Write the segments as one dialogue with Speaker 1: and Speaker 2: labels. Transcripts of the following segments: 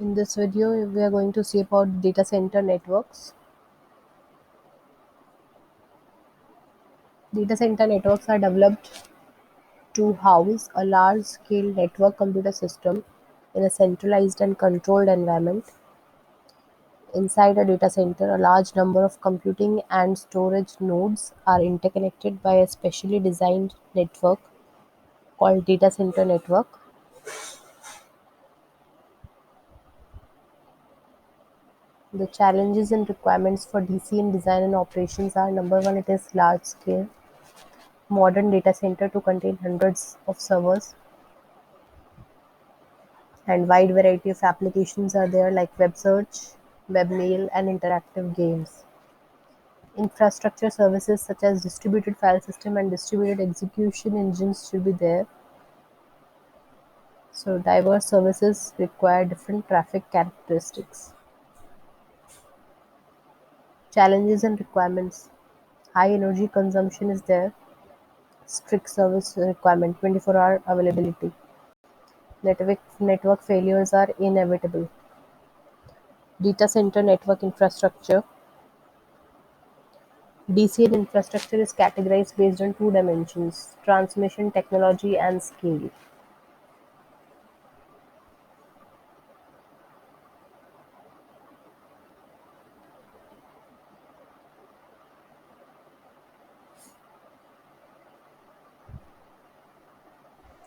Speaker 1: In this video, we are going to see about data center networks. Data center networks are developed to house a large-scale network computer system in a centralized and controlled environment. Inside a data center, a large number of computing and storage nodes are interconnected by a specially designed network called data center network. The challenges and requirements for DCN design and operations are: number one, it is large scale. Modern data center to contain hundreds of servers and wide variety of applications are there like web search, web mail and interactive games. Infrastructure services such as distributed file system and distributed execution engines should be there. So diverse services require different traffic characteristics. Challenges and requirements. High energy consumption is there. Strict service requirement, 24-hour availability. Network failures are inevitable. Data center network infrastructure. DCN infrastructure is categorized based on two dimensions: transmission technology and scale.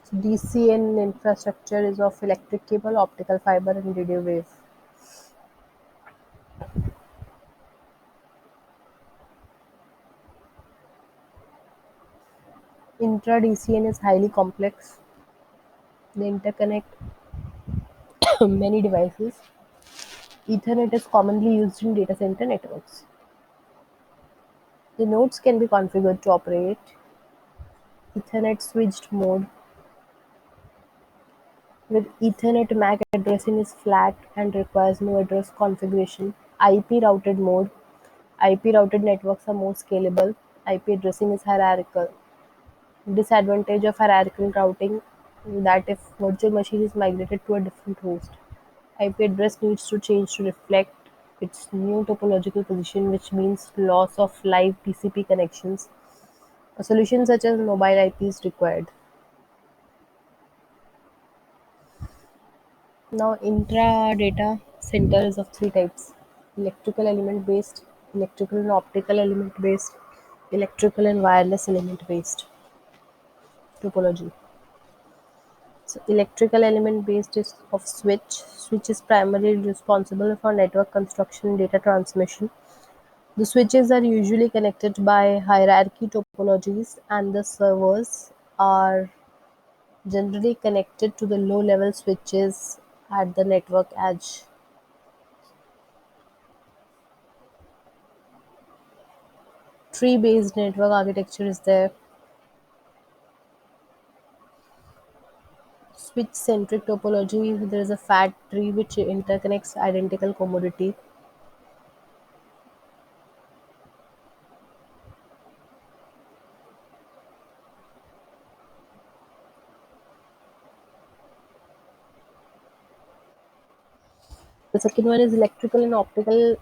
Speaker 1: So DCN infrastructure is of electric cable, optical fiber, and radio wave. Intra-DCN is highly complex. They interconnect many devices. Ethernet is commonly used in data center networks. The nodes can be configured to operate Ethernet switched mode. With Ethernet, MAC addressing is flat and requires no address configuration. IP routed mode. IP routed networks are more scalable. IP addressing is hierarchical. Disadvantage of hierarchical routing that if virtual machine is migrated to a different host, IP address needs to change to reflect its new topological position, which means loss of live TCP connections. A solution such as mobile IP is required. Now, intra-data center is of three types: electrical element based, electrical and optical element based, electrical and wireless element based topology. So, electrical element based is of switch. Switch is primarily responsible for network construction and data transmission. The switches are usually connected by hierarchy topologies, and the servers are generally connected to the low-level switches at the network edge. Tree-based network architecture is there. Switch-centric topology, there is a fat tree which interconnects identical commodity. The second one is electrical and optical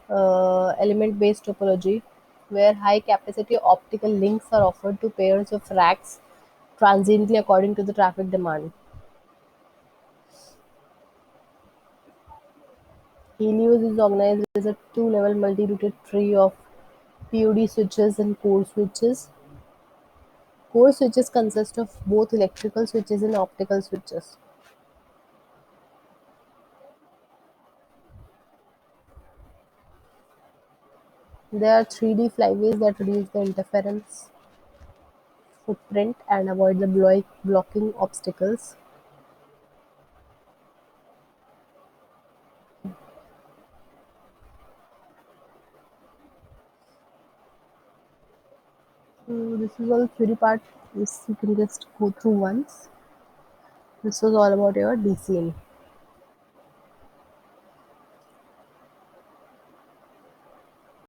Speaker 1: element-based topology, where high-capacity optical links are offered to pairs of racks transiently according to the traffic demand. Helios is organized as a two-level multi-rooted tree of POD switches and core switches. Core switches consist of both electrical switches and optical switches. There are 3D flyways that reduce the interference footprint and avoid the blocking obstacles. So this is all theory part. This you can just go through once. This was all about your DCN.